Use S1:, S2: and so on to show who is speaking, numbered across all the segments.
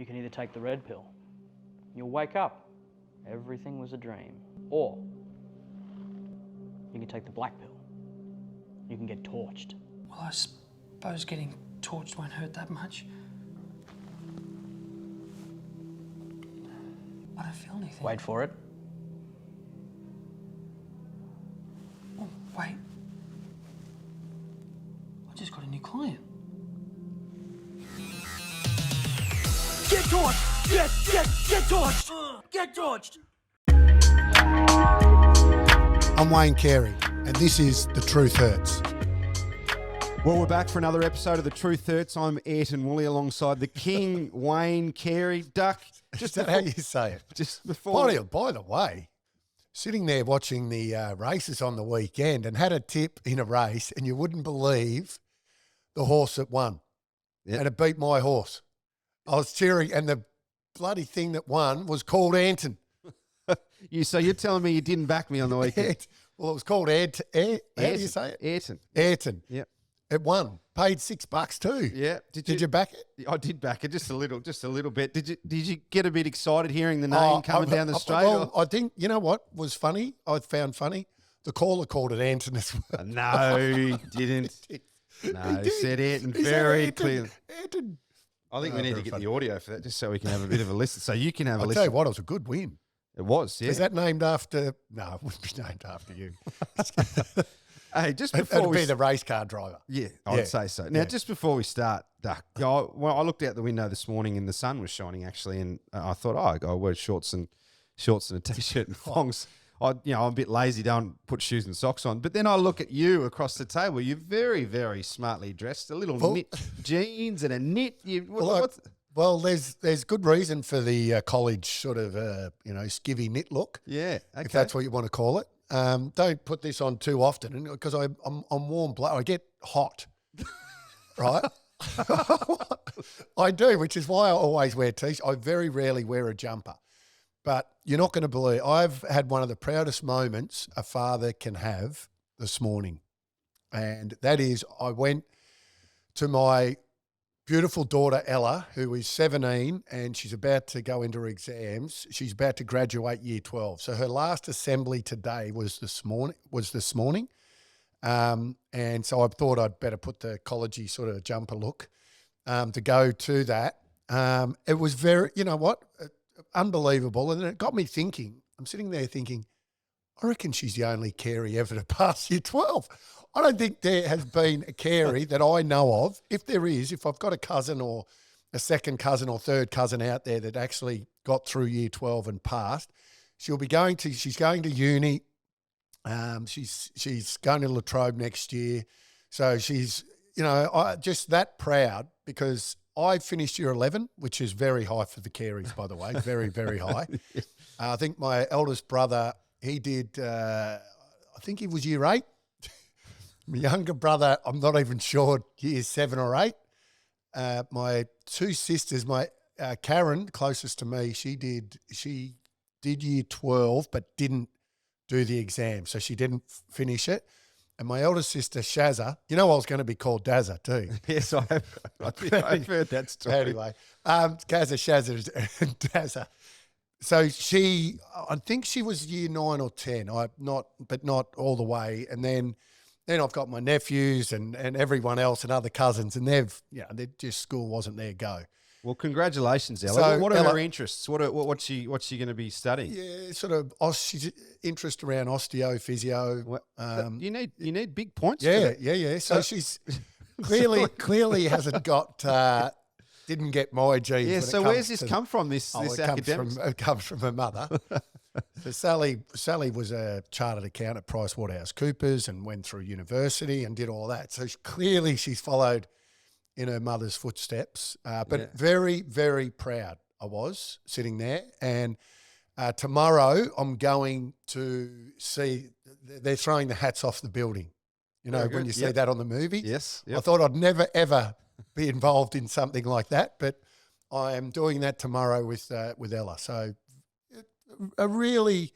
S1: You can either take the red pill, you'll wake up, everything was a dream, or you can take the black pill, you can get torched.
S2: Well, I suppose getting torched won't hurt that much. I don't feel anything.
S1: Wait for it.
S2: Oh, wait. I just got a new client.
S3: Get torched! Get torched! Get torched!
S4: I'm Wayne Carey, and this is The Truth Hurts.
S5: Well, we're back for another episode of The Truth Hurts. I'm Ayrton Woolley alongside the King, Wayne Carey. Duck,
S4: Just how you say it.
S5: just before...
S4: By the way, sitting there watching the races on the weekend and had a tip in a race, and you wouldn't believe the horse that won.
S5: Yep.
S4: And it beat my horse. I was cheering, and the bloody thing that won was called Anton.
S5: So you're telling me you didn't back me on the weekend?
S4: Well, it was called how do you say it?
S5: Ayrton.
S4: Ayrton.
S5: Yep.
S4: It won. Paid $6 too.
S5: Yeah.
S4: Did you back it?
S5: I did back it just a little bit. Did you get a bit excited hearing the name coming down the straight?
S4: Well, I think, you know what was funny? I found funny. The caller called it Anton as well.
S5: No, he didn't. No, he said Ayrton very clearly.
S4: Anton.
S5: I think we need to get the audio for that just so we can have a bit of a listen. So you can have a
S4: I'll
S5: listen.
S4: tell you what, it was a good win.
S5: It was, yeah.
S4: Is that named after? No, it wouldn't be named after you.
S5: Hey, just before
S4: It'd
S5: we
S4: be the race car driver.
S5: Yeah, I'd say so. Now, just before we start, Duck, I looked out the window this morning and the sun was shining actually, and I thought, I'll wear shorts and a t-shirt and thongs. I'm a bit lazy, don't put shoes and socks on. But then I look at you across the table. You're very, very smartly dressed. A little knit jeans and a knit.
S4: Well, there's good reason for the college sort of skivvy knit look.
S5: Yeah, okay.
S4: If that's what you want to call it. Don't put this on too often because I'm warm blood. I get hot, right? I do, which is why I always wear t-shirts. I very rarely wear a jumper. But you're not going to believe, I've had one of the proudest moments a father can have this morning. And that is I went to my beautiful daughter, Ella, who is 17 and she's about to go into her exams. She's about to graduate year 12. So her last assembly today was this morning. And so I thought I'd better put the collegey sort of jumper look to go to that. It was very, unbelievable. And it got me thinking, I'm sitting there thinking, I reckon she's the only Carey ever to pass year 12. I don't think there has been a Carey that I know of. If there is, if I've got a cousin or a second cousin or third cousin out there that actually got through year 12 and passed, she's going to uni. She's going to La Trobe next year. So she's, just that proud because I finished year 11, which is very high for the Careys, by the way, very, very high. I think my eldest brother, he did, I think he was year 8. My younger brother, I'm not even sure, year 7 or 8. My two sisters, my Karen, closest to me, she did year 12 but didn't do the exam, so she didn't finish it. And my eldest sister, Shazza, I was going to be called Dazza too.
S5: Yes, I've heard that story.
S4: Anyway, Shazza, and Dazza. So I think she was year 9 or 10. But not all the way. And then I've got my nephews and everyone else and other cousins, and they're just school wasn't their go.
S5: Well, congratulations, Ella.
S4: So,
S5: what are
S4: Ella,
S5: her interests? What's she going to be studying?
S4: Yeah, sort of she's interest around osteo, physio.
S5: You need big points.
S4: Yeah. So she's clearly hasn't got didn't get my genes.
S5: Yeah. So where's this come from? This academics?
S4: It comes from her mother. So Sally was a chartered accountant at PricewaterhouseCoopers and went through university and did all that. So clearly she's followed in her mother's footsteps. But very, very proud I was sitting there. And tomorrow I'm going to see, they're throwing the hats off the building. When you see that on the movie.
S5: Yes. Yep.
S4: I thought I'd never, ever be involved in something like that, but I am doing that tomorrow with Ella. So a really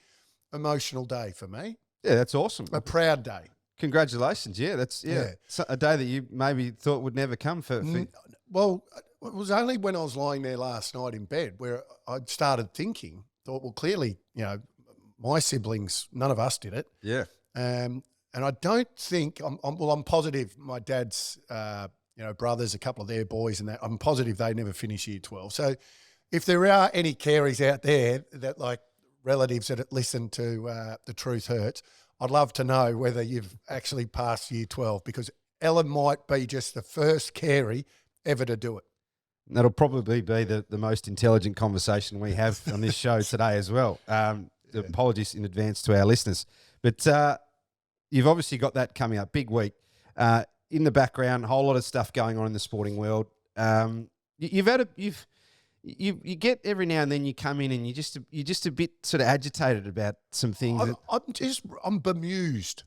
S4: emotional day for me.
S5: Yeah, that's awesome.
S4: A proud day.
S5: Congratulations. Yeah, that's a day that you maybe thought would never come for.
S4: Well, Well, it was only when I was lying there last night in bed where I started thinking, thought, well, clearly, my siblings, none of us did it.
S5: Yeah.
S4: And I don't think, I'm positive my dad's, brothers, a couple of their boys and that, I'm positive they never finish year 12. So if there are any Careys out there that like relatives that listen to The Truth Hurts, I'd love to know whether you've actually passed year 12 because Ellen might be just the first Carey ever to do it.
S5: That'll probably be the most intelligent conversation we have on this show today as well. Apologies in advance to our listeners. But you've obviously got that coming up, big week. In the background, a whole lot of stuff going on in the sporting world. You get every now and then you come in and you're just a bit sort of agitated about some things.
S4: I'm bemused.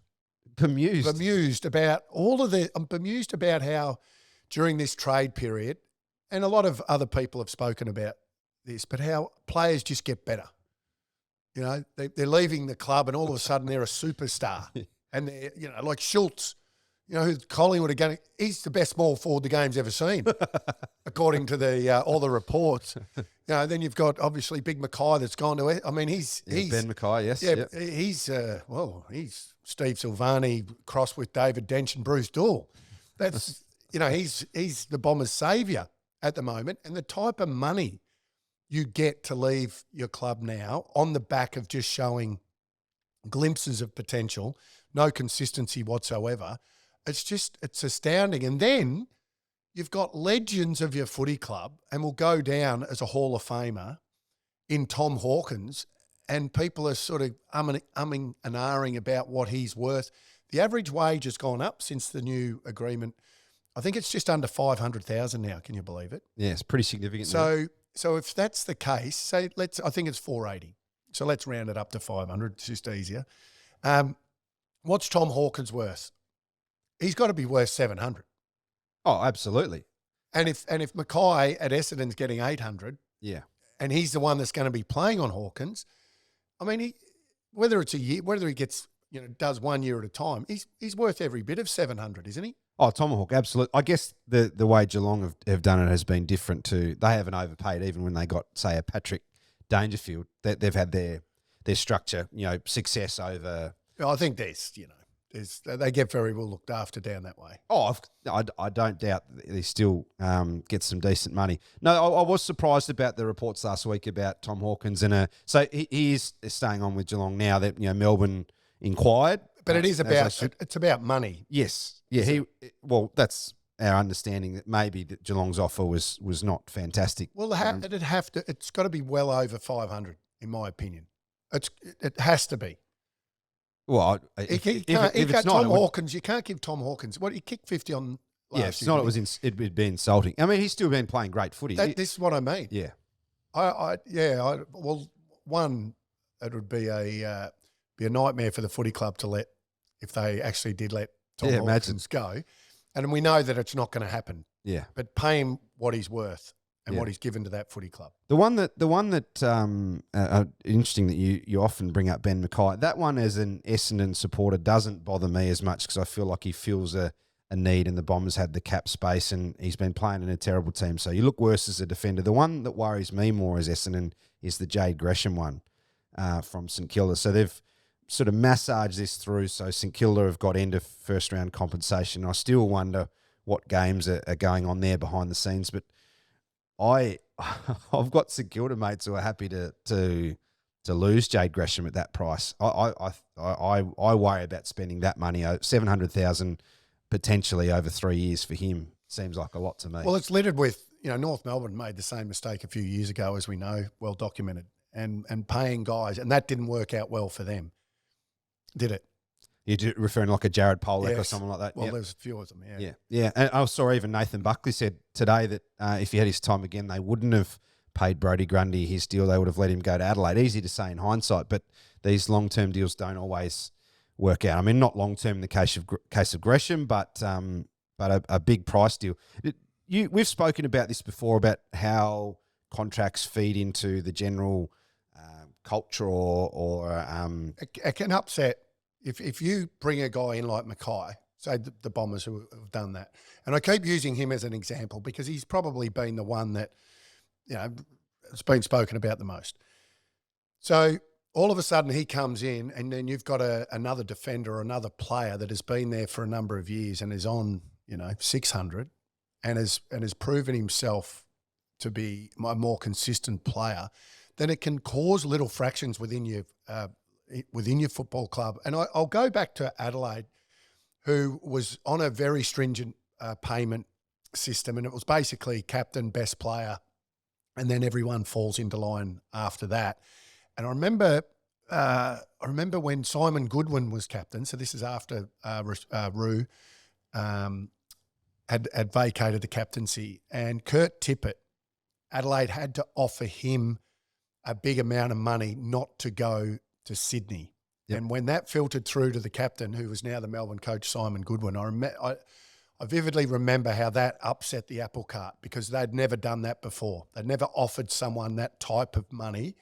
S5: Bemused
S4: About all of the. I'm bemused about how during this trade period, and a lot of other people have spoken about this, but how players just get better. They're leaving the club and all of a sudden they're a superstar. And they're, like Schultz, who Collingwood are going. He's the best small forward the game's ever seen, according to the all the reports. Then you've got obviously Big Mackay that's gone to. I mean, he's
S5: Ben Mackay, yes,
S4: yeah. He's Steve Silvani crossed with David Dench and Bruce Dool. That's he's the Bombers' saviour at the moment, and the type of money you get to leave your club now on the back of just showing glimpses of potential, no consistency whatsoever. It's astounding. And then you've got legends of your footy club and will go down as a Hall of Famer in Tom Hawkins, and people are sort of umming and ahhing about what he's worth. The average wage has gone up since the new agreement. I think it's just under 500,000 now. Can you believe it?
S5: Yeah, it's pretty significant.
S4: So if that's the case, I think it's 480. So let's round it up to 500. It's just easier. What's Tom Hawkins worth? He's got to be worth 700.
S5: Oh, absolutely.
S4: And if Mackay at Essendon's getting 800,
S5: yeah,
S4: and he's the one that's going to be playing on Hawkins, I mean, whether it's a year, whether he gets does 1 year at a time, he's worth every bit of 700, isn't he?
S5: Oh, Tomahawk, absolutely. I guess the way Geelong have done it has been different too. They haven't overpaid even when they got, say, a Patrick Dangerfield. They've had their structure, success over.
S4: I think they get very well looked after down that way.
S5: Oh, I don't doubt they still get some decent money. No, I was surprised about the reports last week about Tom Hawkins, so he is staying on with Geelong now that Melbourne inquired.
S4: But it is it's about money.
S5: Yes, yeah. That's our understanding that maybe that Geelong's offer was not fantastic.
S4: Well, it's got to be well over 500 in my opinion. It has to be.
S5: Well, if it's not,
S4: Hawkins, you can't give Tom Hawkins. What he kicked 50 on last year.
S5: Yeah, it's not. It would be insulting. I mean, he's still been playing great footy.
S4: This is what I mean.
S5: Yeah,
S4: one, it would be a nightmare for the footy club to let if they actually did let Tom Hawkins go, and we know that it's not going to happen.
S5: Yeah,
S4: but pay him what he's worth. And what he's given to that footy club.
S5: The one that interesting that you often bring up, Ben Mackay. That one as an Essendon supporter doesn't bother me as much because I feel like he feels a need, and the Bombers had the cap space, and he's been playing in a terrible team. So you look worse as a defender. The one that worries me more as Essendon is the Jade Gresham one from St Kilda. So they've sort of massaged this through. So St Kilda have got end of first round compensation. I still wonder what games are going on there behind the scenes, but I've got St Kilda mates who are happy to lose Jade Gresham at that price. I worry about spending that money, 700,000 potentially over 3 years for him. Seems like a lot to me.
S4: Well, it's littered with North Melbourne made the same mistake a few years ago, as we know, well documented, and paying guys, and that didn't work out well for them, did it?
S5: You're referring like a Jared Pollock or someone like that?
S4: Well, there's a few of them, yeah.
S5: Yeah. And I saw even Nathan Buckley said today that if he had his time again, they wouldn't have paid Brodie Grundy his deal. They would have let him go to Adelaide. Easy to say in hindsight, but these long-term deals don't always work out. I mean, not long-term in the case of Gresham, but a big price deal. We've spoken about this before, about how contracts feed into the general culture or
S4: it can upset. If you bring a guy in like Mackay say the Bombers who have done that. And I keep using him as an example because he's probably been the one that, it's been spoken about the most. So all of a sudden he comes in and then you've got another defender or another player that has been there for a number of years and is on, 600 and has proven himself to be a more consistent player, then it can cause little fractions within your football club. And I'll go back to Adelaide, who was on a very stringent payment system, and it was basically captain, best player, and then everyone falls into line after that. And I remember when Simon Goodwin was captain. So this is after Roo had vacated the captaincy, and Kurt Tippett, Adelaide had to offer him a big amount of money not to go to Sydney. Yep. And when that filtered through to the captain, who was now the Melbourne coach, Simon Goodwin, I vividly remember how that upset the apple cart because they'd never done that before. They'd never offered someone that type of money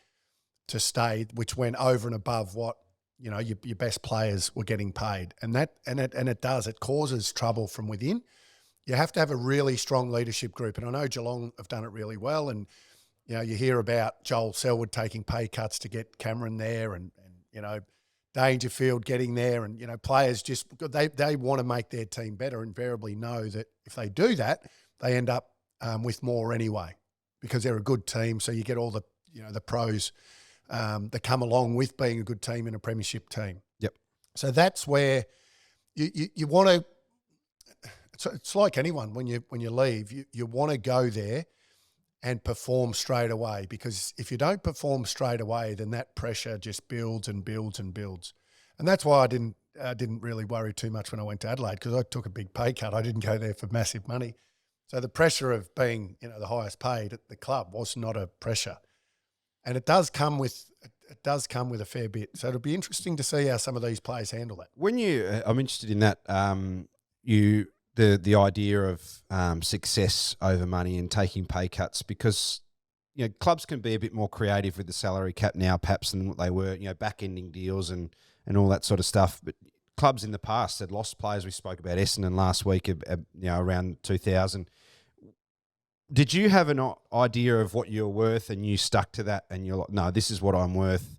S4: to stay, which went over and above what your best players were getting paid. And it does. It causes trouble from within. You have to have a really strong leadership group. And I know Geelong have done it really well. And, you hear about Joel Selwood taking pay cuts to get Cameron there and Dangerfield getting there. And, players just, they want to make their team better, invariably know that if they do that, they end up with more anyway because they're a good team. So you get all the, the pros that come along with being a good team in a premiership team.
S5: Yep.
S4: So that's where you want to, it's like anyone when you leave, you want to go there and perform straight away, because if you don't perform straight away, then that pressure just builds and builds and builds. And that's why I didn't really worry too much when I went to Adelaide, because I took a big pay cut. I didn't go there for massive money. So the pressure of being, the highest paid at the club was not a pressure. And it does come with a fair bit. So it'll be interesting to see how some of these players handle that.
S5: When I'm interested in that, the idea of success over money and taking pay cuts, because clubs can be a bit more creative with the salary cap now, perhaps, than what they were. Back-ending deals and all that sort of stuff. But clubs in the past had lost players. We spoke about Essendon last week, around 2000. Did you have an idea of what you're worth and you stuck to that and you're like, no, this is what I'm worth?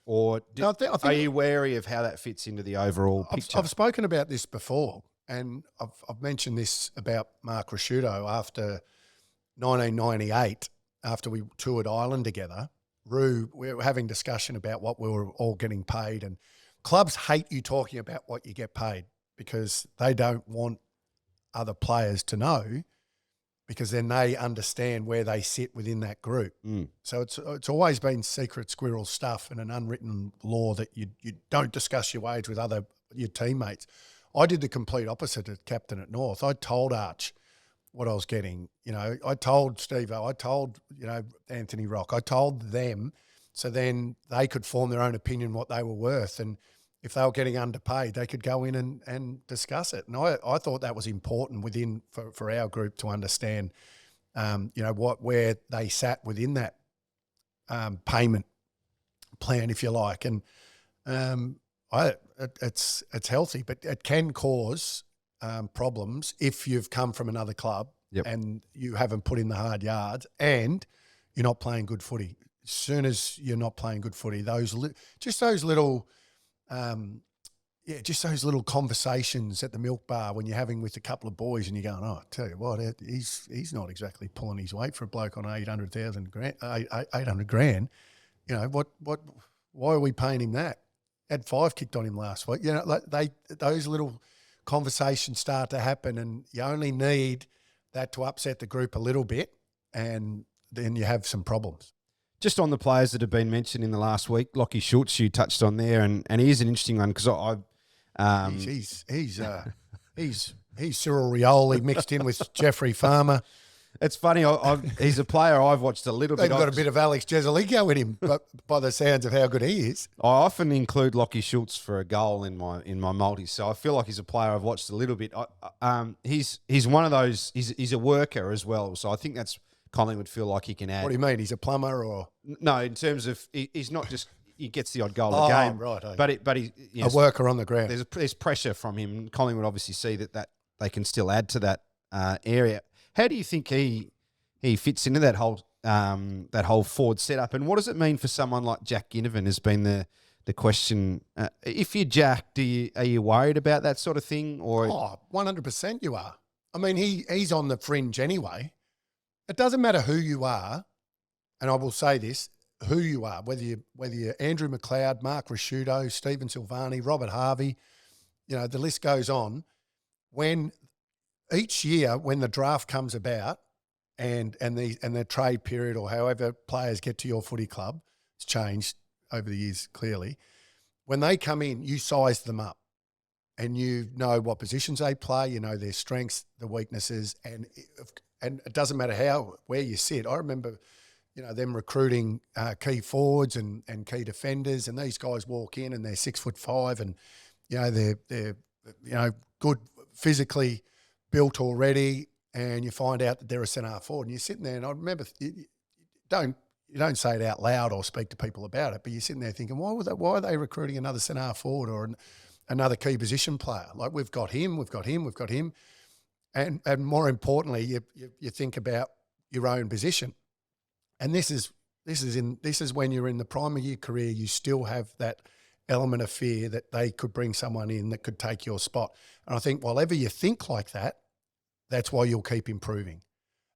S5: Or I think, are you wary of how that fits into the overall picture?
S4: I've spoken about this before, and I've mentioned this about Mark Rasciuto after 1998, after we toured Ireland together. We were having discussion about what we were all getting paid, and clubs hate you talking about what you get paid because they don't want other players to know, because then they understand where they sit within that group. Mm. So it's always been secret squirrel stuff and an unwritten law that you don't discuss your wage with your teammates. I did the complete opposite as captain at North. I told Arch what I was getting. I told Steve-O, I told, Anthony Rock, I told them, so then they could form their own opinion what they were worth. And if they were getting underpaid, they could go in and discuss it. And I thought that was important for our group to understand, where they sat within that payment plan, if you like. And it's healthy, but it can cause problems if you've come from another club. Yep. And you haven't put in the hard yards and you're not playing good footy. As soon as you're not playing good footy, those little conversations at the milk bar when you're having with a couple of boys and you're going, oh, I tell you what, he's not exactly pulling his weight for a bloke on 800,000 grand, 800 grand. Why are we paying him that? Had 5 kicked on him last week. Those little conversations start to happen, and you only need that to upset the group a little bit, and then you have some problems.
S5: Just on the players that have been mentioned in the last week, Lockie Schultz you touched on there, and he is an interesting one because
S4: he's Cyril Rioli mixed in with Jeffrey Farmer.
S5: It's funny. He's a player I've watched a little bit.
S4: They've got a bit of Alex Jezelico in him, but by the sounds of how good he is.
S5: I often include Lockie Schultz for a goal in my multis, so I feel like he's a player I've watched a little bit. He's one of those. He's a worker as well, so I think that's Collingwood feel like he can add.
S4: What do you mean? He's a plumber or?
S5: No, in terms of he's not just he gets the odd goal a game.
S4: Right. Okay.
S5: But he
S4: A worker on the ground.
S5: there's pressure from him. Collingwood obviously see that they can still add to that area. How do you think he fits into that whole forward setup? And what does it mean for someone like Jack Ginnivan? Has been the question. If you're Jack, are you worried about that sort of thing? Or
S4: 100% you are. I mean, he's on the fringe anyway. It doesn't matter who you are, and I will say this: who you are, whether you're Andrew McLeod, Mark Rasciuto, Stephen Silvani, Robert Harvey, the list goes on. When each year, when the draft comes about, and the trade period or however players get to your footy club, it's changed over the years clearly. When they come in, you size them up, and you know what positions they play, you know their strengths, the weaknesses, and it doesn't matter where you sit. I remember, them recruiting key forwards and key defenders, and these guys walk in and they're 6'5", and they're good physically built already, and you find out that they're a centre forward, and you're sitting there, and I remember you don't say it out loud or speak to people about it, but you're sitting there thinking, why are they recruiting another centre forward or another key position player? Like we've got him, and more importantly, you think about your own position, and this is when you're in the prime of your career, you still have that element of fear that they could bring someone in that could take your spot. And I think while ever you think like that, that's why you'll keep improving.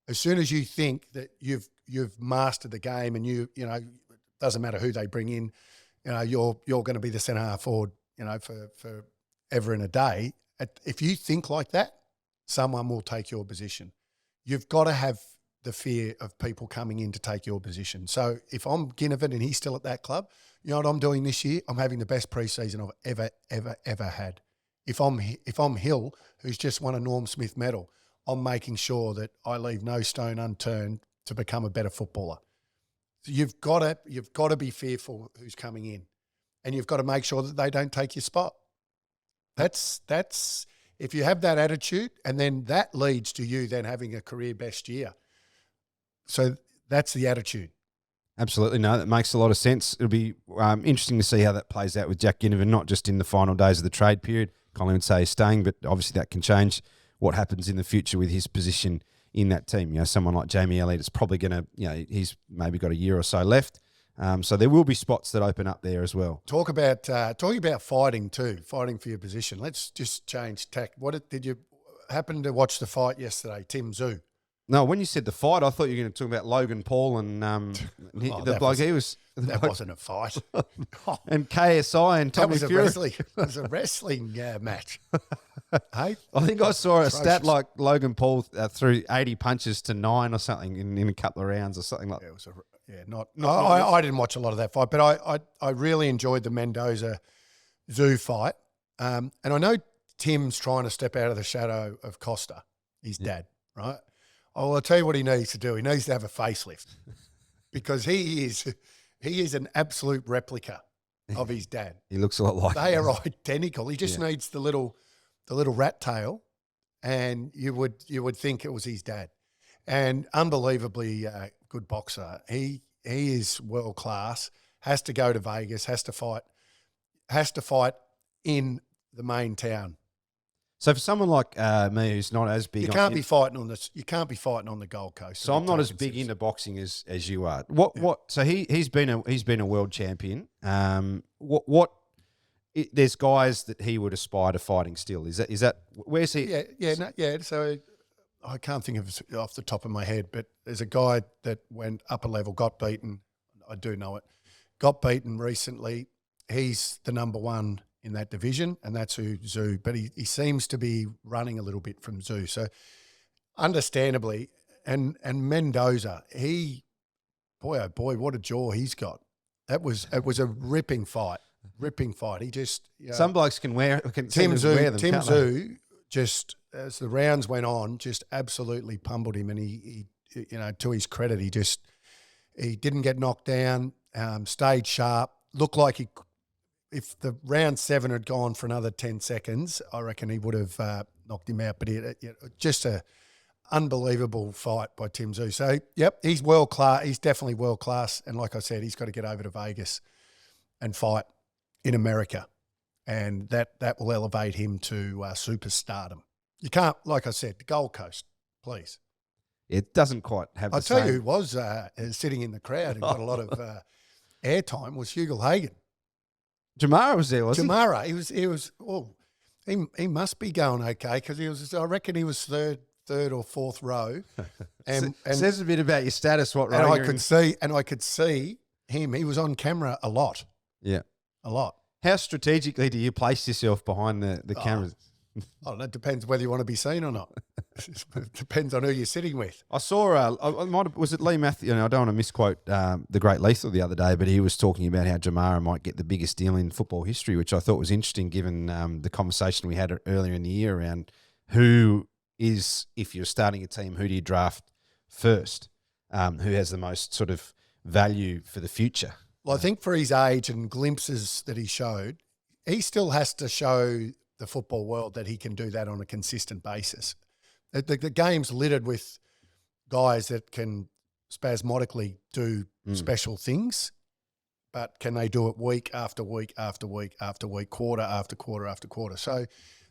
S4: As soon as you think that you've mastered the game, and you doesn't matter who they bring in, you're going to be the centre half forward, for ever and a day. If you think like that, someone will take your position. You've got to have the fear of people coming in to take your position. So if I'm Ginnivan and he's still at that club, you know what I'm doing this year? I'm having the best preseason I've ever had. If I'm Hill, who's just won a Norm Smith medal, I'm making sure that I leave no stone unturned to become a better footballer. So you've got to be fearful who's coming in, and you've got to make sure that they don't take your spot. That's if you have that attitude, and then that leads to you then having a career best year. So that's the attitude.
S5: Absolutely. No, that makes a lot of sense. It'll be interesting to see how that plays out with Jack Ginnivan, not just in the final days of the trade period. Collingwood say he's staying, but obviously that can change what happens in the future with his position in that team. Someone like Jamie Elliott is probably going to, he's maybe got a year or so left. So there will be spots that open up there as well.
S4: Talking about fighting too, fighting for your position. Let's just change tack. Did you happen to watch the fight yesterday, Tim Zoo?
S5: No, when you said the fight, I thought you were going to talk about Logan Paul and the bloke.
S4: That wasn't a fight.
S5: And KSI and Tommy Fury.
S4: It was a wrestling match. Hey,
S5: I think I saw a stat like Logan Paul threw 80 punches to 9 or something in a couple of rounds or something like that.
S4: I didn't watch a lot of that fight, but I really enjoyed the Mendoza Zoo fight. And I know Tim's trying to step out of the shadow of Costa, his dad, right? Oh, I'll tell you what he needs to do. He needs to have a facelift because he is an absolute replica of his dad.
S5: He looks a lot like
S4: they are identical. He just needs the little rat tail, and you would think it was his dad. And unbelievably good boxer. He is world class. Has to go to Vegas. Has to fight in the main town.
S5: So for someone like me, who's not as big,
S4: you can't be fighting on the Gold Coast.
S5: So I'm not as big into boxing as you are. So he's been a world champion. There's guys that he would aspire to fighting still. Is that where's he?
S4: Yeah. So I can't think of it off the top of my head, but there's a guy that went upper level, got beaten. I do know it. Got beaten recently. He's the number one in that division, and that's who Zoo. But he seems to be running a little bit from Zoo. So understandably, and Mendoza, boy oh boy, what a jaw he's got. It was a ripping fight. He just
S5: some blokes can wear
S4: Tim
S5: Zoo.
S4: Tim Zoo just as the rounds went on, just absolutely pummeled him, and he to his credit, he didn't get knocked down, stayed sharp, looked like if the round 7 had gone for another 10 seconds, I reckon he would have knocked him out. But just a unbelievable fight by Tim Zoo. So, yep, he's world class. He's definitely world class. And like I said, he's got to get over to Vegas and fight in America. And that will elevate him to superstardom. You can't, like I said, the Gold Coast, please.
S5: It doesn't quite have
S4: I'll
S5: the
S4: tell
S5: same.
S4: you who was sitting in the crowd and got a lot of airtime was Hugel Hagen.
S5: Jamara was there, wasn't
S4: Jamara, he must be going okay because I reckon he was third or fourth row. And
S5: says a bit about your status, what row
S4: and
S5: you're
S4: I could see him. He was on camera a lot.
S5: Yeah.
S4: A lot.
S5: How strategically do you place yourself behind the cameras?
S4: Oh, that depends whether you want to be seen or not. It depends on who you're sitting with.
S5: I saw, was it Lee Matthews? I don't want to misquote the great Lethal the other day, but he was talking about how Jamara might get the biggest deal in football history, which I thought was interesting given the conversation we had earlier in the year around who is, if you're starting a team, who do you draft first? Who has the most sort of value for the future?
S4: Well, I think for his age and glimpses that he showed, he still has to show the football world that he can do that on a consistent basis. The game's littered with guys that can spasmodically do special things, but can they do it week after week after week after week, quarter after quarter after quarter? So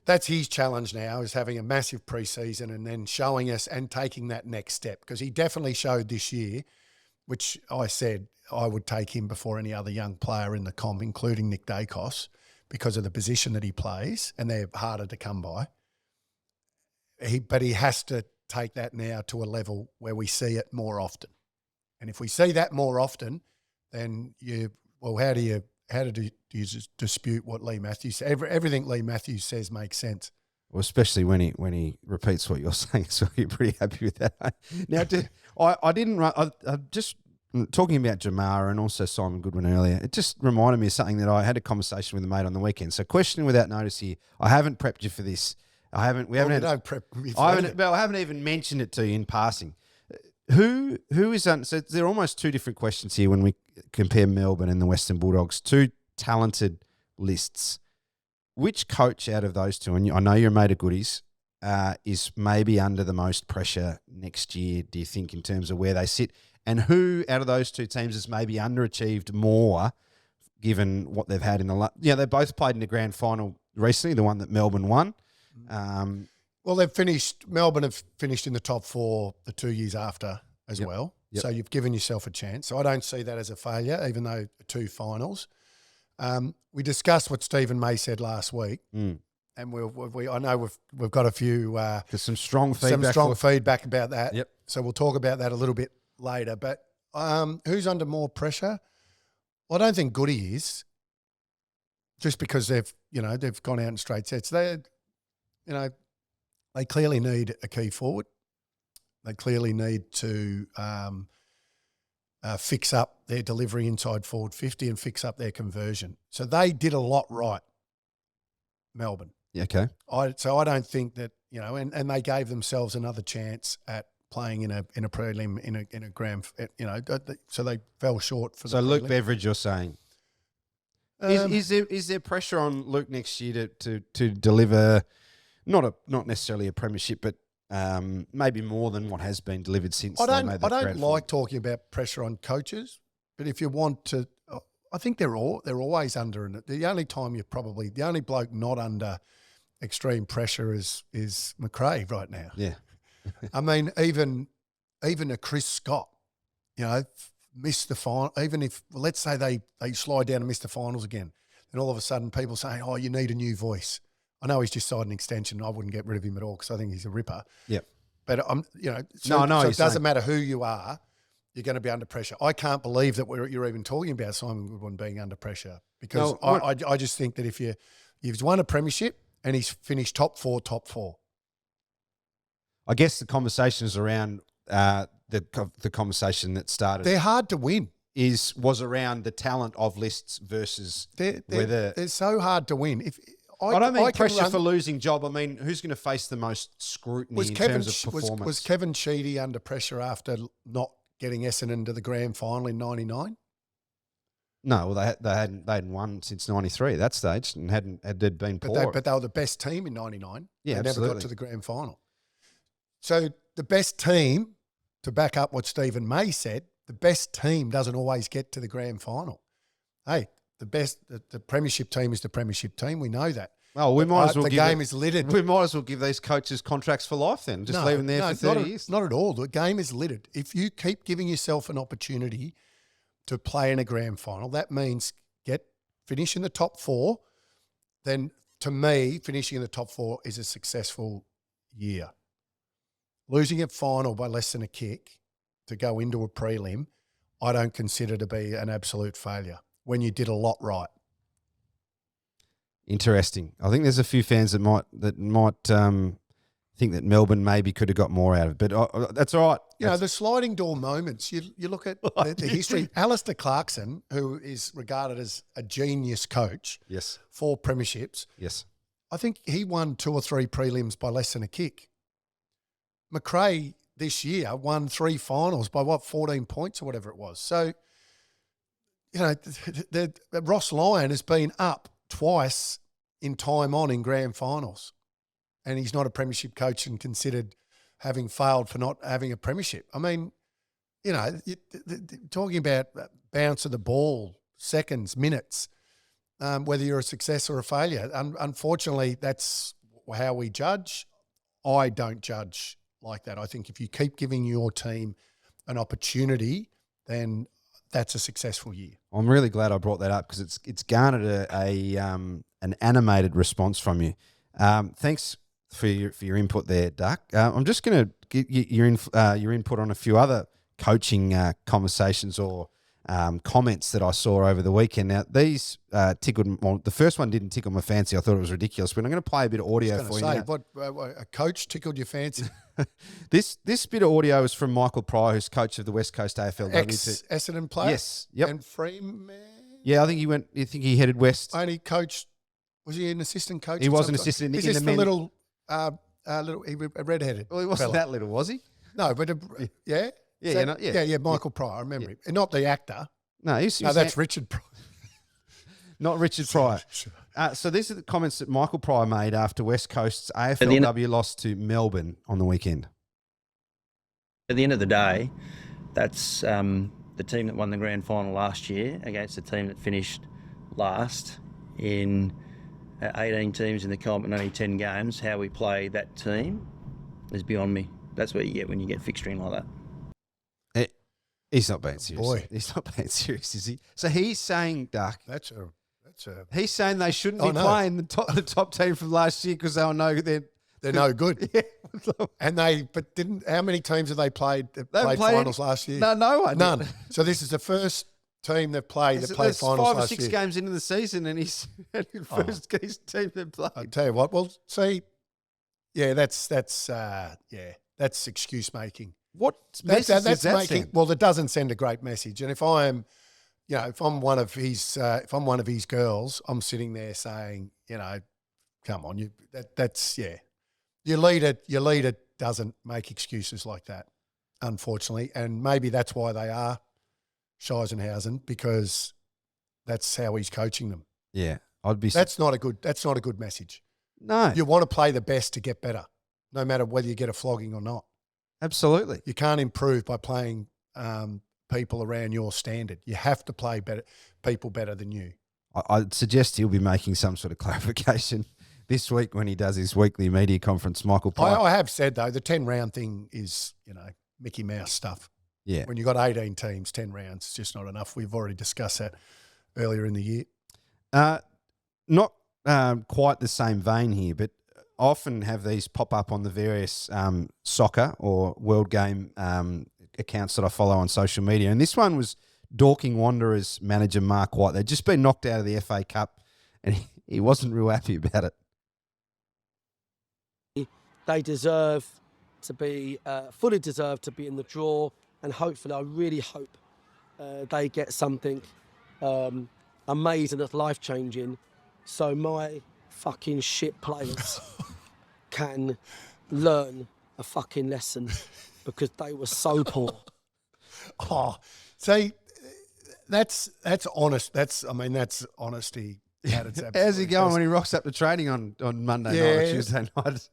S4: that's his challenge now, is having a massive preseason and then showing us and taking that next step, because he definitely showed this year, which I said I would take him before any other young player in the comp, including Nick Dacos, because of the position that he plays, and they're harder to come by. But he has to take that now to a level where we see it more often. And if we see that more often, then how do you just dispute what Lee Matthews said? Everything Lee Matthews says makes sense.
S5: Well, especially when he repeats what you're saying, so you're pretty happy with that. Now, I just talking about Jamara and also Simon Goodwin earlier, it just reminded me of something that I had a conversation with a mate on the weekend. So, questioning without notice here, I haven't prepped you for this. I haven't even mentioned it to you in passing. Who is so there are almost two different questions here when we compare Melbourne and the Western Bulldogs, two talented lists. Which coach out of those two, and I know you're a mate of Goodies, is maybe under the most pressure next year, do you think, in terms of where they sit? And who out of those two teams has maybe underachieved more given what they've had in the they both played in the grand final recently, the one that Melbourne won.
S4: Well, Melbourne have finished in the top four the 2 years after as well. Yep. So you've given yourself a chance. So I don't see that as a failure, even though two finals. We discussed what Stephen May said last week, and I know we've got a few
S5: there's some strong
S4: feedback about that.
S5: Yep.
S4: So we'll talk about that a little bit later. But who's under more pressure? Well, I don't think Goody is, just because they've gone out in straight sets. They clearly need a key forward. They clearly need to fix up their delivery inside forward 50 and fix up their conversion. So they did a lot right, Melbourne.
S5: Yeah, okay.
S4: So I don't think that, and they gave themselves another chance at playing in a prelim, in a grand, so they fell short for the
S5: So Luke
S4: prelim.
S5: Beveridge, you're saying. Is there pressure on Luke next year to deliver not necessarily a premiership, but maybe more than what has been delivered since?
S4: I don't like talking about pressure on coaches, but if you want to, I think they're always under it. The only bloke not under extreme pressure is McRae right now.
S5: Yeah,
S4: I mean, even a Chris Scott, missed the final. Even if, let's say they slide down and miss the finals again, then all of a sudden people say, "Oh, you need a new voice." I know he's just signed an extension. I wouldn't get rid of him at all because I think he's a ripper.
S5: Yep.
S4: But so it doesn't matter who you are, you're going to be under pressure. I can't believe that you're even talking about Simon Goodwin being under pressure, because I just think that if he's won a premiership and he's finished top four.
S5: I guess the conversation is around the conversation that started.
S4: They're hard to win.
S5: Was around the talent of lists versus
S4: they're so hard to win.
S5: I don't mean pressure for losing job. I mean, who's going to face the most scrutiny in terms of performance?
S4: Was Kevin Sheedy under pressure after not getting Essendon to the grand final in '99?
S5: No, well, they hadn't won since '93 at that stage, and had been poor.
S4: But they were the best team in '99.
S5: Yeah,
S4: they
S5: absolutely.
S4: never got to the grand final. So the best team, to back up what Stephen May said, the best team doesn't always get to the grand final. Hey, the premiership team is the premiership team. We know that.
S5: Oh, we might as well
S4: the game is littered.
S5: We might as well give these coaches contracts for life then. Just leave them there for 30 years.
S4: Not at all. The game is littered. If you keep giving yourself an opportunity to play in a grand final, that means finish in the top 4. Then, to me, finishing in the top 4 is a successful year. Losing a final by less than a kick to go into a prelim, I don't consider to be an absolute failure when you did a lot right.
S5: Interesting. I think there's a few fans that might think that Melbourne maybe could have got more out of it, but that's all right.
S4: You know, the sliding door moments, you look at the history. Alistair Clarkson, who is regarded as a genius coach,
S5: yes,
S4: 4 premierships.
S5: Yes.
S4: I think he won 2 or 3 prelims by less than a kick. McRae this year won 3 finals by 14 points or whatever it was. So, you know, Ross Lyon has been up twice in time on in grand finals, and he's not a premiership coach and considered having failed for not having a premiership. I mean, you know, talking about bounce of the ball, seconds, minutes, whether you're a success or a failure. Unfortunately, that's how we judge. I don't judge like that. I think if you keep giving your team an opportunity, then that's a successful year.
S5: I'm really glad I brought that up because it's garnered an animated response from you. Thanks for your input there, Duck. I'm just going to get your input on a few other coaching conversations or comments that I saw over the weekend. Now, these tickled. Well, the first one didn't tickle my fancy. I thought it was ridiculous, but I'm going to play a bit of audio for you now.
S4: What a coach tickled your fancy?
S5: This bit of audio is from Michael Pryor, who's coach of the West Coast AFLW.
S4: Ex-Essendon player?
S5: Yes. Yep.
S4: And Freeman?
S5: Yeah, I think he went. I think he headed west.
S4: Only coached. Was he an assistant coach?
S5: He was an assistant.
S4: Is this the little, redheaded?
S5: Well, he wasn't
S4: fella.
S5: that little, was he?
S4: No, but yeah.
S5: Yeah,
S4: Michael Pryor. I remember him. Not the actor.
S5: No,
S4: that's Richard Pryor.
S5: Not Richard Pryor.
S4: Sure.
S5: So these are the comments that Michael Pryor made after West Coast's AFLW loss to Melbourne on the weekend.
S6: At the end of the day, that's the team that won the grand final last year against the team that finished last in 18 teams in the comp and only 10 games. How we play that team is beyond me. That's what you get when you get fixturing like that.
S5: He's not being serious.
S4: Boy.
S5: He's not being serious, is he? So he's saying, Duck.
S4: That's a.
S5: He's saying they shouldn't be playing the top team from last year because they'll know they're
S4: no good.
S5: Yeah.
S4: And how many teams have they played finals last year?
S5: No one.
S4: None. So this is the first team that played finals last year.
S5: 5 or 6 games into the season and he's first his team that played.
S4: I'll tell you what. Well, see, yeah, that's excuse making.
S5: What message does that
S4: making?
S5: send?
S4: Well, it doesn't send a great message. And if I'm one of his girls, I'm sitting there saying, come on, Your leader doesn't make excuses like that, unfortunately, and maybe that's why they are Scheisenhausen, because that's how he's coaching them.
S5: Yeah,
S4: That's not a good message.
S5: No,
S4: you want to play the best to get better, no matter whether you get a flogging or not.
S5: Absolutely,
S4: you can't improve by playing people around your standard. You have to play people better than you.
S5: I'd suggest he'll be making some sort of clarification this week when he does his weekly media conference. Michael Pryor.
S4: I have said though the 10-round thing is Mickey Mouse stuff.
S5: Yeah,
S4: when you got 18 teams, 10 rounds is just not enough. We've already discussed that earlier in the year.
S5: Not quite the same vein here, but often have these pop up on the various soccer or world game accounts that I follow on social media. And this one was Dorking Wanderers manager Mark White. They'd just been knocked out of the FA Cup and he wasn't real happy about it.
S7: They deserve to be, fully deserve to be in the draw, and hopefully, I really hope they get something amazing that's life-changing, so my fucking shit players can learn a fucking lesson, because they were so poor.
S4: Oh, see, that's honest. That's honesty.
S5: How's he going when he rocks up to training on Monday night or Tuesday night?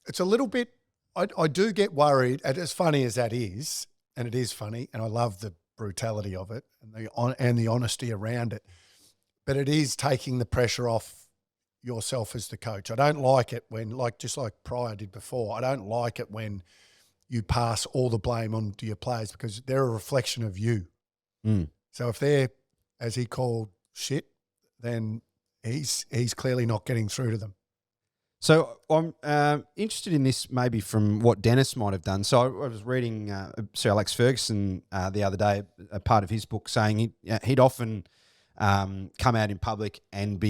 S5: It's
S4: a little bit. I do get worried. And as funny as that is, and it is funny, and I love the brutality of it and the honesty around it. but it is taking the pressure off yourself as the coach. I don't like it when, just like Pryor did before, I don't like it when you pass all the blame onto your players because they're a reflection of you.
S5: Mm.
S4: So if they're, as he called, shit, then he's clearly not getting through to them.
S5: So I'm interested in this maybe from what Dennis might have done. So I was reading Sir Alex Ferguson the other day, a part of his book, saying he'd often come out in public and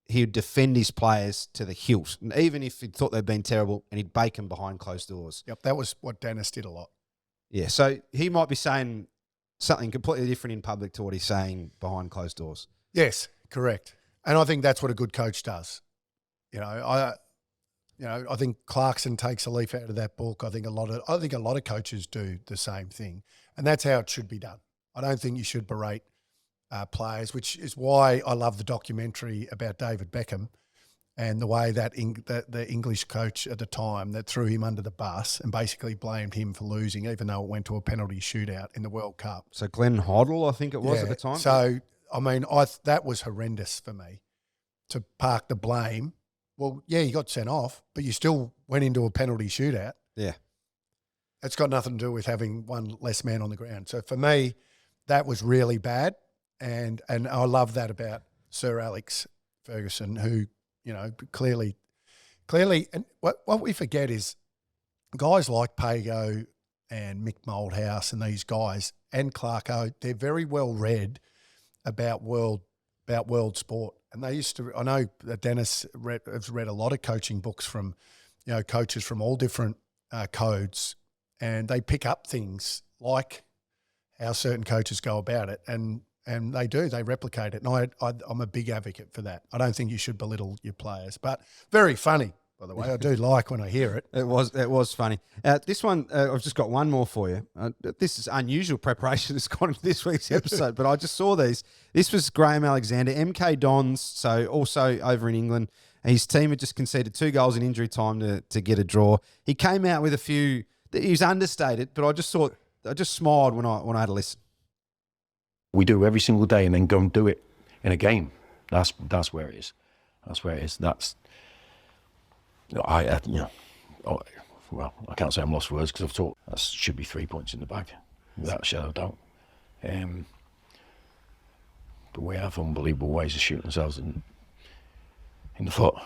S5: he'd defend his players to the hilt, and even if he thought they'd been terrible, and he'd bake them behind closed doors.
S4: Yep, that was what Dennis did a lot.
S5: Yeah, so he might be saying something completely different in public to what he's saying behind closed doors.
S4: Yes, correct. And I think that's what a good coach does. I think Clarkson takes a leaf out of that book. I think a lot of coaches do the same thing, and that's how it should be done. I don't think you should berate players, which is why I love the documentary about David Beckham and the way that the English coach at the time that threw him under the bus and basically blamed him for losing, even though it went to a penalty shootout in the World Cup.
S5: So Glenn Hoddle, I think it was at the time.
S4: So I mean, that was horrendous for me to park the blame. Well, yeah, you got sent off, but you still went into a penalty shootout.
S5: Yeah.
S4: It's got nothing to do with having one less man on the ground. So for me, that was really bad. And I love that about Sir Alex Ferguson, who, clearly, and what we forget is guys like Pago and Mick Moldhouse and these guys and Clarko, they're very well read about world sport. And they used to, I know that Dennis has read a lot of coaching books from, coaches from all different codes, and they pick up things like how certain coaches go about it. And they replicate it. And I'm a big advocate for that. I don't think you should belittle your players, but very funny, by the way. I do like when I hear it.
S5: It was funny. This one, I've just got one more for you. This is unusual preparation that's gone into this week's episode, but I just saw these. This was Graham Alexander, MK Dons, so also over in England. His team had just conceded 2 goals in injury time to get a draw. He came out with a few, he was understated, but I just smiled when I had a listen.
S8: We do every single day and then go and do it in a game. That's where it is. That's where it is. Well, I can't say I'm lost for words because I've thought that should be 3 points in the bag, without a shadow of doubt. But we have unbelievable ways of shooting ourselves in the foot.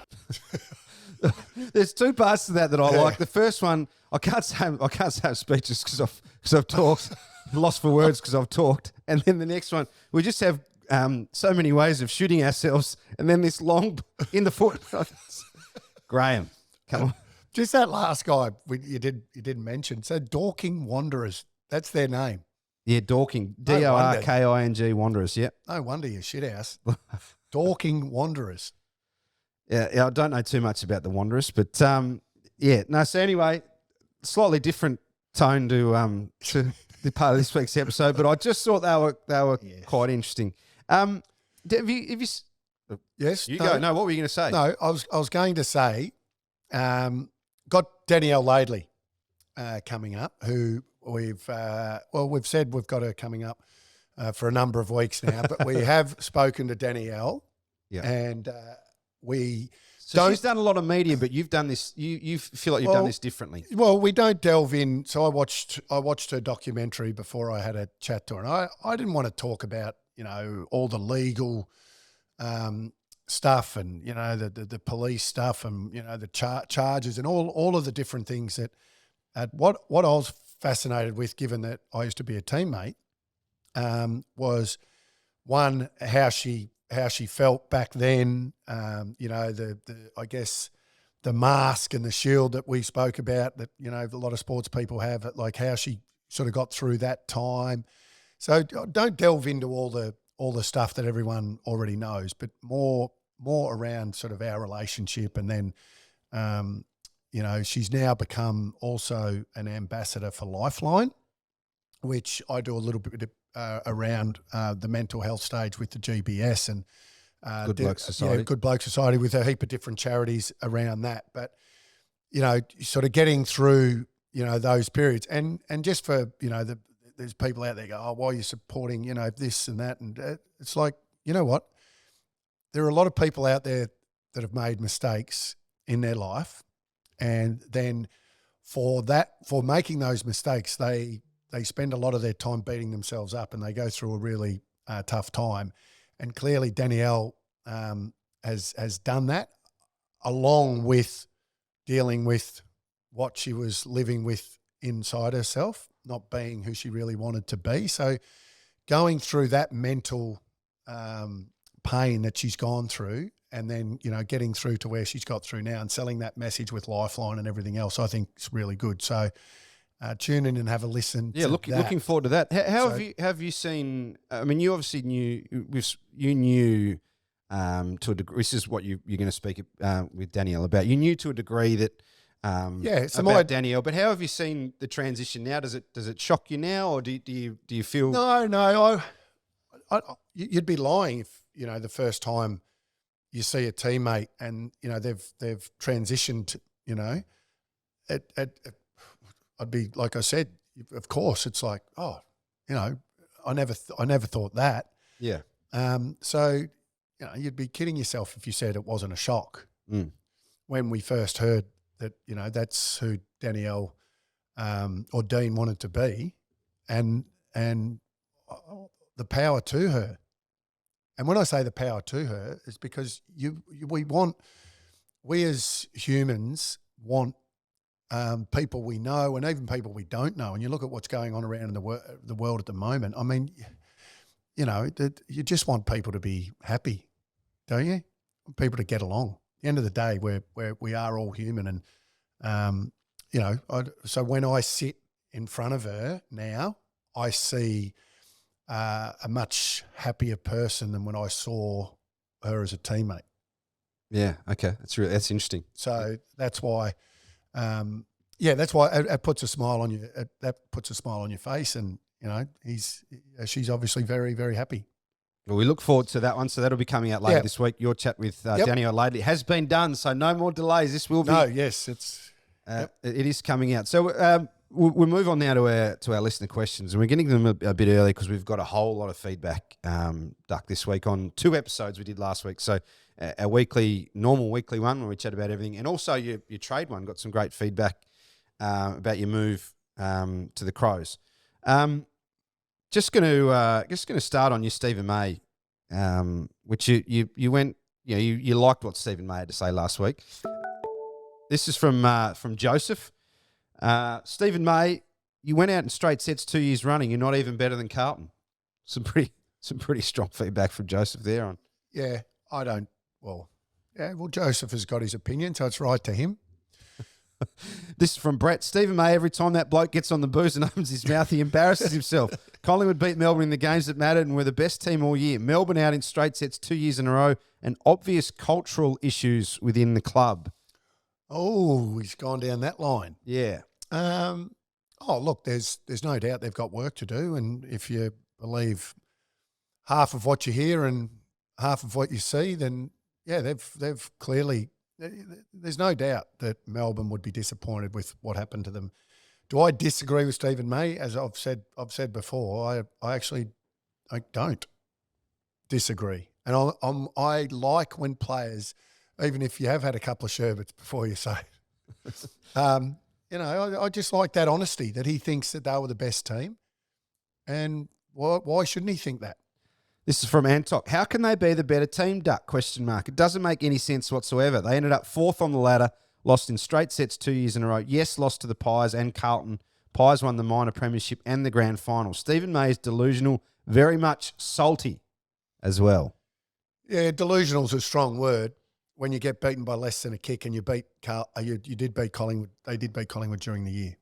S5: There's 2 parts to that I like. The first one, I can't say I'm speechless because I've talked, lost for words because I've talked. And then the next one, we just have so many ways of shooting ourselves, and then this long in the foot. Graham, come on.
S4: Just that last guy you didn't mention. So Dorking Wanderers, that's their name.
S5: Yeah, Dorking, Dorking Wanderers. Yep.
S4: No wonder you shithouse. Dorking Wanderers.
S5: Yeah, I don't know too much about the Wanderers, but So anyway, slightly different tone to the part of this week's episode, but I just thought they were quite interesting. Have you
S4: Yes.
S5: go. No, what were you going to say?
S4: No, I was going to say, got Danielle Laidley coming up, who we've said we've got her coming up for a number of weeks now, but we have spoken to Danielle, and
S5: So she's done a lot of media, but you've done this. You feel like you've done this differently.
S4: Well, we don't delve in. So I watched her documentary before I had a chat to her, and I didn't want to talk about all the legal stuff and the police stuff and the charges and all of the different things that. What I was fascinated with, given that I used to be a teammate, was one how she felt back then. I guess the mask and the shield that we spoke about that a lot of sports people have, like how she sort of got through that time. So don't delve into all the stuff that everyone already knows, but more around sort of our relationship. And then she's now become also an ambassador for Lifeline, which I do a little bit around the mental health stage with the GBS and
S5: Good Bloke Society.
S4: Yeah, Good Bloke Society with a heap of different charities around that. But sort of getting through those periods and just for there's people out there go, oh, why are you supporting this and that, and it's like, you know what, there are a lot of people out there that have made mistakes in their life, and then for making those mistakes, they spend a lot of their time beating themselves up, and they go through a really tough time. And clearly, Danielle has done that, along with dealing with what she was living with inside herself, not being who she really wanted to be. So going through that mental pain that she's gone through, and then, getting through to where she's got through now and selling that message with Lifeline and everything else, I think is really good. So tune in and have a listen.
S5: Yeah, looking forward to that. How have you seen? I mean, you obviously knew to a degree. This is what you're going to speak with Danielle about. You knew to a degree that about Danielle, but how have you seen the transition now? Does it shock you now, or do you feel?
S4: No. You'd be lying if the first time you see a teammate and they've transitioned. I'd be, like I said, of course, it's like, I never thought that.
S5: Yeah.
S4: So you'd be kidding yourself if you said it wasn't a shock. When we first heard that, that's who Danielle or Dean wanted to be, and the power to her. And when I say the power to her, it's because we as humans want people we know and even people we don't know. And you look at what's going on around in the world at the moment. I mean, you just want people to be happy, don't you? People to get along. At the end of the day, we are all human, and so when I sit in front of her now, I see a much happier person than when I saw her as a teammate.
S5: Yeah. Okay. That's interesting.
S4: So that's why, that's why it puts a smile on you. That puts a smile on your face, and she's obviously very, very happy.
S5: Well, we look forward to that one. So that'll be coming out later this week. Your chat with Danielle Laidley has been done, so no more delays. This will be.
S4: No, yes,
S5: it is coming out. So we'll move on now to our listener questions, and we're getting them a bit early because we've got a whole lot of feedback, Duck, this week on 2 episodes we did last week. So our normal weekly one where we chat about everything, and also your trade one got some great feedback about your move to the Crows. Just going to start on your Stephen May, which you went, you liked what Stephen May had to say last week. This is from Joseph. Stephen May, you went out in straight sets 2 years running. You're not even better than Carlton. Some pretty strong feedback from Joseph there on.
S4: Yeah, I don't. Well, Joseph has got his opinion, so it's right to him.
S5: This is from Brett. Stephen May, every time that bloke gets on the booze and opens his mouth, he embarrasses himself. Collingwood beat Melbourne in the games that mattered and were the best team all year. Melbourne out in straight sets 2 years in a row, and obvious cultural issues within the club.
S4: Oh, he's gone down that line.
S5: Yeah.
S4: Look, there's no doubt they've got work to do, and if you believe half of what you hear and half of what you see, then they've clearly. There's no doubt that Melbourne would be disappointed with what happened to them. Do I disagree with Stephen May? As I've said before, I don't disagree, and I like when players, even if you have had a couple of sherbets before you say, I just like that honesty that he thinks that they were the best team, and why shouldn't he think that?
S5: This is from Antok. How can they be the better team, Duck? ? It doesn't make any sense whatsoever. They ended up 4th on the ladder, lost in straight sets 2 years in a row. Yes, lost to the Pies and Carlton. Pies won the minor premiership and the grand final. Stephen May is delusional, very much salty as well.
S4: Yeah, delusional is a strong word. When you get beaten by less than a kick and you beat you did beat Collingwood. They did beat Collingwood during the year.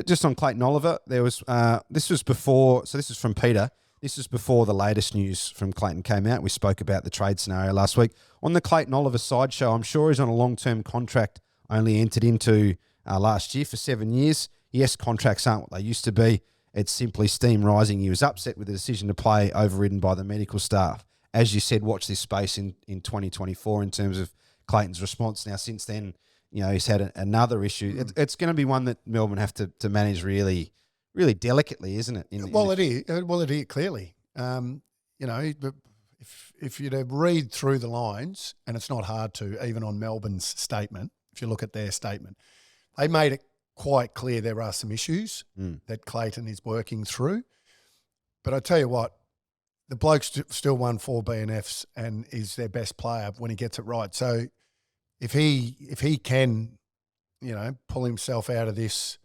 S5: Just on Clayton Oliver, there was this was before. So this is from Peter. This is before the latest news from Clayton came out. We spoke about the trade scenario last week. On the Clayton Oliver sideshow, I'm sure he's on a long-term contract, only entered into last year for 7 years. Yes, contracts aren't what they used to be. It's simply steam rising. He was upset with the decision to play, overridden by the medical staff. As you said, watch this space in 2024 in terms of Clayton's response. Now, since then, he's had another issue. It's going to be one that Melbourne have to manage really, really delicately, isn't it?
S4: It is. Well, it is clearly. if you to read through the lines, and it's not hard to, even on Melbourne's statement, if you look at their statement, they made it quite clear there are some issues that Clayton is working through. But I tell you what, the bloke still won 4 BNFs and is their best player when he gets it right. So if he can, pull himself out of this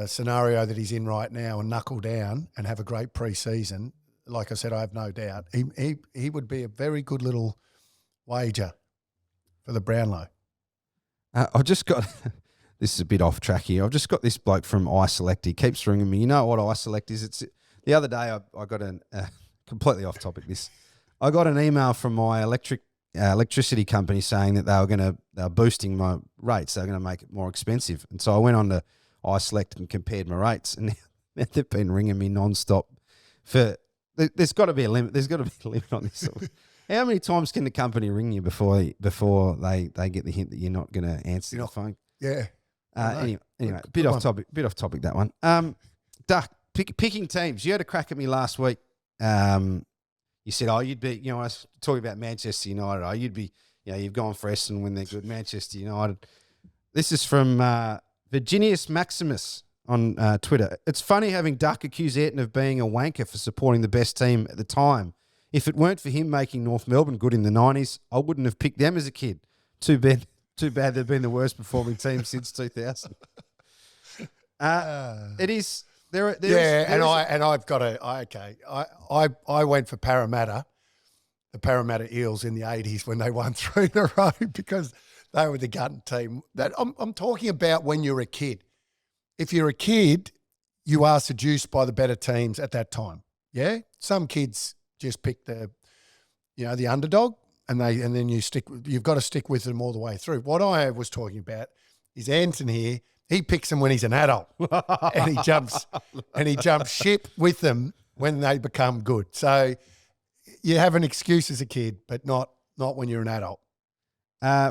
S4: scenario that he's in right now and knuckle down and have a great pre-season, like I said, I have no doubt he would be a very good little wager for the Brownlow.
S5: I've just got this is a bit off track here. I've just got this bloke from iSelect. He keeps ringing me. You know what iSelect is? It's the other day I got an completely off topic. I got an email from my electricity company saying that they were boosting my rates. They were going to make it more expensive, and so I went on to iSelect and compared my rates, and they've been ringing me non-stop for. There's got to be a limit. There's got to be a limit on this. How many times can the company ring you before they get the hint that you're not going to answer the phone?
S4: Yeah.
S5: Anyway, bit off topic that one. Duck, picking teams. You had a crack at me last week. You said, you'd be, I was talking about Manchester United. You'd be, you've gone for Essendon when they're good. Manchester United. This is from Virginius Maximus on Twitter. It's funny having Duck accuse Ayrton of being a wanker for supporting the best team at the time. If it weren't for him making North Melbourne good in the 90s, I wouldn't have picked them as a kid. Too bad they've been the worst performing team since 2000. It is. I went for Parramatta, the Parramatta Eels in the 80s when they won 3 in a row because they were the gun team. That I'm talking about when you're a kid. If you're a kid, you are seduced by the better teams at that time. Yeah, some kids just pick the underdog, and then you've got to stick with them all the way through. What I was talking about is Anton here. He picks them when he's an adult, and he jumps ship with them when they become good. So you have an excuse as a kid, but not when you're an adult.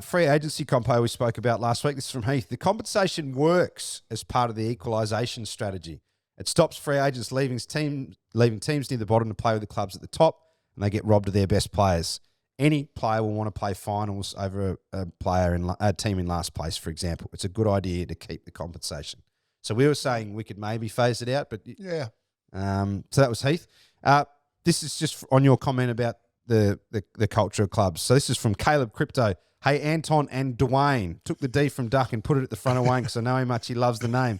S5: Free agency compo we spoke about last week. This is from Heath. The compensation works as part of the equalisation strategy. It stops free agents leaving teams near the bottom to play with the clubs at the top, and they get robbed of their best players. Any player will want to play finals over a team in last place, for example. It's a good idea to keep the compensation. So we were saying we could maybe phase it out, but
S4: yeah.
S5: So that was Heath. This is just on your comment about the culture of clubs. So this is from Caleb Crypto. Hey, Anton and Dwayne. Took the D from Duck and put it at the front of Wayne because I know how much he loves the name.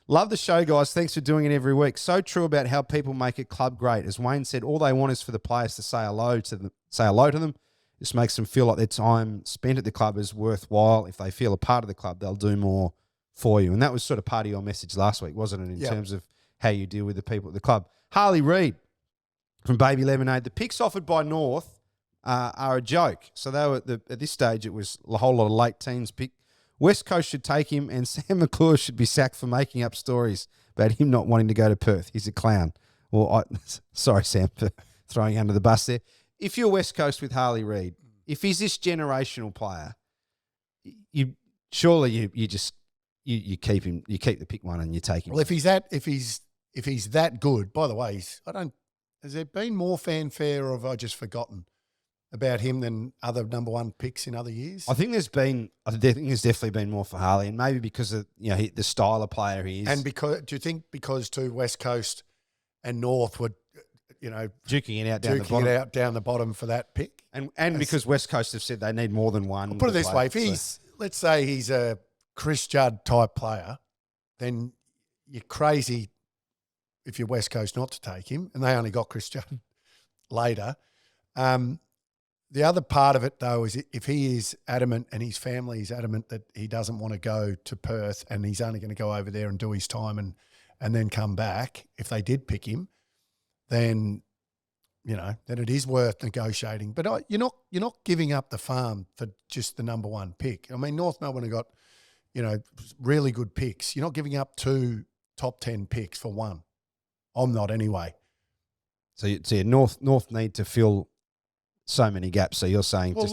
S5: Love the show, guys. Thanks for doing it every week. So true about how people make a club great. As Wayne said, all they want is for the players to say hello to them. This makes them feel like their time spent at the club is worthwhile. If they feel a part of the club, they'll do more for you. And that was sort of part of your message last week, wasn't it, in terms of how you deal with the people at the club. Harley Reid from Baby Lemonade. The picks offered by North are a joke. So they were at this stage, it was a whole lot of late teens pick. West Coast should take him, and Sam McClure should be sacked for making up stories about him not wanting to go to Perth. He's a clown. Well, sorry, Sam, for throwing you under the bus there. If you're West Coast with Harley Reid, if he's this generational player, you keep him. You keep the pick one and you take him.
S4: Well, if he's that good, by the way, has there been more fanfare, or have I just forgotten about him than other number one picks in other years?
S5: I think there's definitely been more for Harley, and maybe because of the style of player he is.
S4: And do you think because West Coast and North were
S5: duking it out down the bottom for that pick,
S4: and
S5: because West Coast have said they need more than one.
S4: I'll put it this way: let's say he's a Chris Judd type player, then you're crazy if you're West Coast not to take him, and they only got Chris Judd later. The other part of it, though, is if he is adamant and his family is adamant that he doesn't want to go to Perth and he's only going to go over there and do his time and then come back, if they did pick him, then it is worth negotiating. But you're not giving up the farm for just the number one pick. I mean, North Melbourne have got really good picks. You're not giving up 2 top 10 picks for one. I'm not anyway.
S5: So North need to fill so many gaps. So you're saying,
S4: well,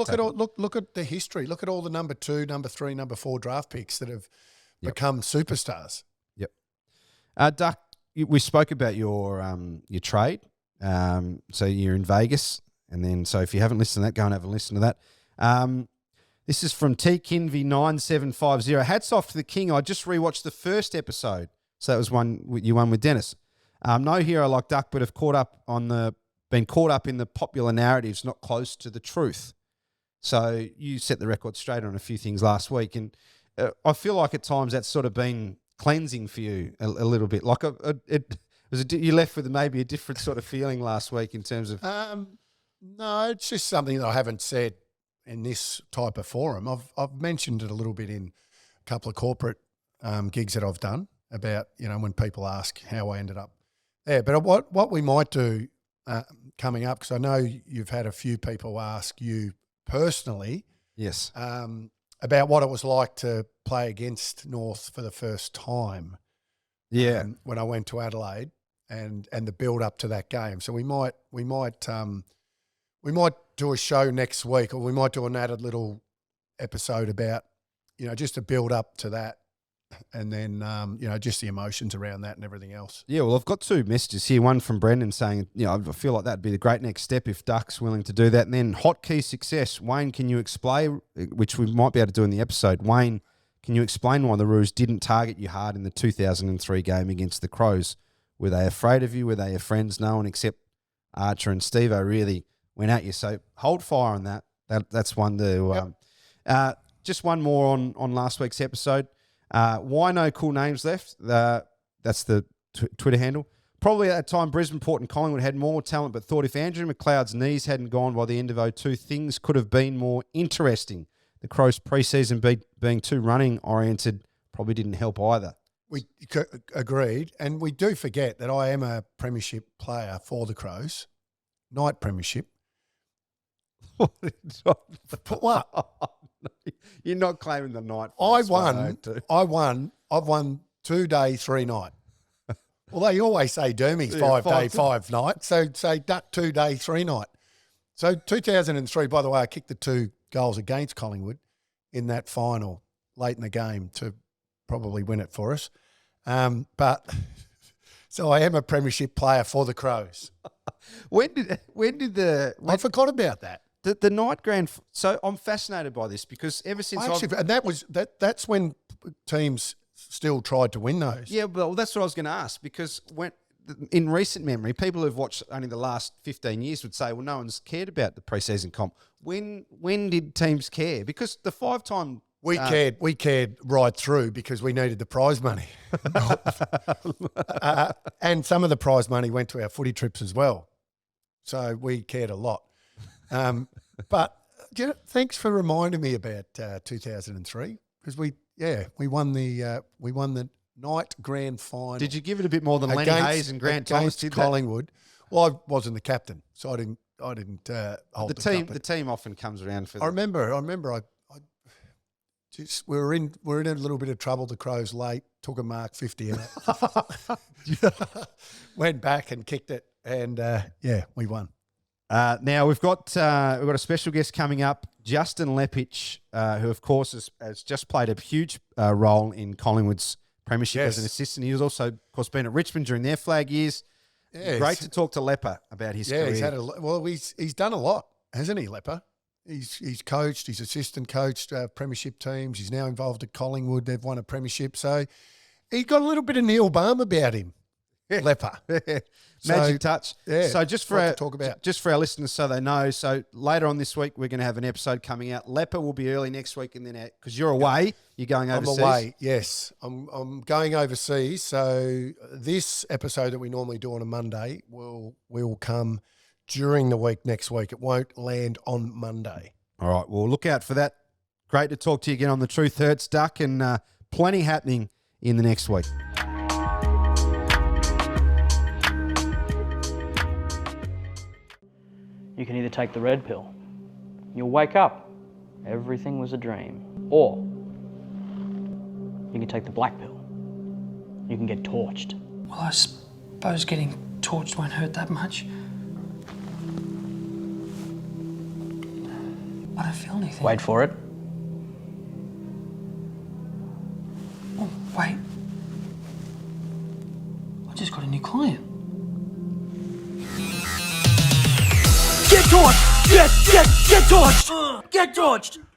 S4: look at the history. Look at all the number 2, number 3, number 4 draft picks that have become superstars.
S5: Yep. Duck, we spoke about your trade. So you're in Vegas And then, so if you haven't listened to that, go and have a listen to that. This is from T Kinvey 9750. Hats off to the King. I just rewatched the first episode. So that was you won with Dennis. No hero like Duck, but have been caught up in the popular narratives, not close to the truth. So you set the record straight on a few things last week, and I feel like at times that's sort of been cleansing for you a little bit. Like you left with maybe a different sort of feeling last week in terms of.
S4: No, it's just something that I haven't said in this type of forum. I've mentioned it a little bit in a couple of corporate gigs that I've done about, when people ask how I ended up there. But what we might do coming up, because I know you've had a few people ask you personally,
S5: yes,
S4: about what it was like to play against North for the first time.
S5: Yeah,
S4: when I went to Adelaide and the build up to that game. So we might do a show next week, or we might do an added little episode about, just to build up to that. And then, just the emotions around that and everything else.
S5: Yeah, well, I've got two messages here. One from Brendan saying, I feel like that'd be the great next step if Duck's willing to do that. And then hotkey success. Wayne, can you explain, which we might be able to do in the episode, Wayne, can you explain why the Roos didn't target you hard in the 2003 game against the Crows? Were they afraid of you? Were they your friends? No one except Archer and Steve-O really went at you. So hold fire on that. That's one to... just one more on last week's episode. Why no cool names left? That's the Twitter handle. Probably at that time, Brisbane, Port and Collingwood had more talent, but thought if Andrew McLeod's knees hadn't gone by the end of 02, things could have been more interesting. The Crows pre-season being too running-oriented probably didn't help either.
S4: We agreed, and we do forget that I am a premiership player for the Crows. Night premiership. What?
S5: You're not claiming the night.
S4: I've won 2 day, 3 night. Well, they always say Dermy's 5 day, 5 night. So say Duck 2 day, 3 night. So 2003, by the way, I kicked the 2 goals against Collingwood in that final late in the game to probably win it for us. But so I am a premiership player for the Crows. I forgot about that.
S5: The night grand. So I'm fascinated by this because ever since
S4: that's when teams still tried to win those.
S5: Yeah, well, that's what I was going to ask, because in recent memory, people who've watched only the last 15 years would say, well, no one's cared about the preseason comp. When did teams care? Because the 5-time
S4: we cared right through because we needed the prize money, and some of the prize money went to our footy trips as well. So we cared a lot. But thanks for reminding me about 2003, because we won the night grand final.
S5: Did you give it a bit more than Lenny Hayes and Grant Thomas did
S4: Collingwood? Well, I wasn't the captain, so I didn't hold the team.
S5: The team often comes around for.
S4: I remember. We were in a little bit of trouble. The Crows late, took a mark 50 out, went back and kicked it, and we won.
S5: Now we've got a special guest coming up, Justin Lepich, who of course has just played a huge role in Collingwood's premiership as an assistant. He was also, of course, been at Richmond during their flag years. Yeah, great to talk to Lepper about his career.
S4: He's done a lot, hasn't he, Lepper? He's coached, he's assistant coached premiership teams. He's now involved at Collingwood. They've won a premiership, so he's got a little bit of Neil Balm about him. Lepper.
S5: Magic touch.
S4: Yeah.
S5: So just for our listeners, so they know. So later on this week, we're going to have an episode coming out. Lepper will be early next week, and then because you're away, you're going overseas.
S4: I'm away. Yes, I'm going overseas. So this episode that we normally do on a Monday will come during the week next week. It won't land on Monday.
S5: All right. Well, look out for that. Great to talk to you again on The Truth Hurts, Duck, and plenty happening in the next week.
S1: You can either take the red pill, you'll wake up, everything was a dream, or you can take the black pill, you can get torched.
S2: Well, I suppose getting torched won't hurt that much. I don't feel anything.
S1: Wait for it.
S2: Oh, wait. I just got a new client.
S3: Get torched! Get torched! Get torched!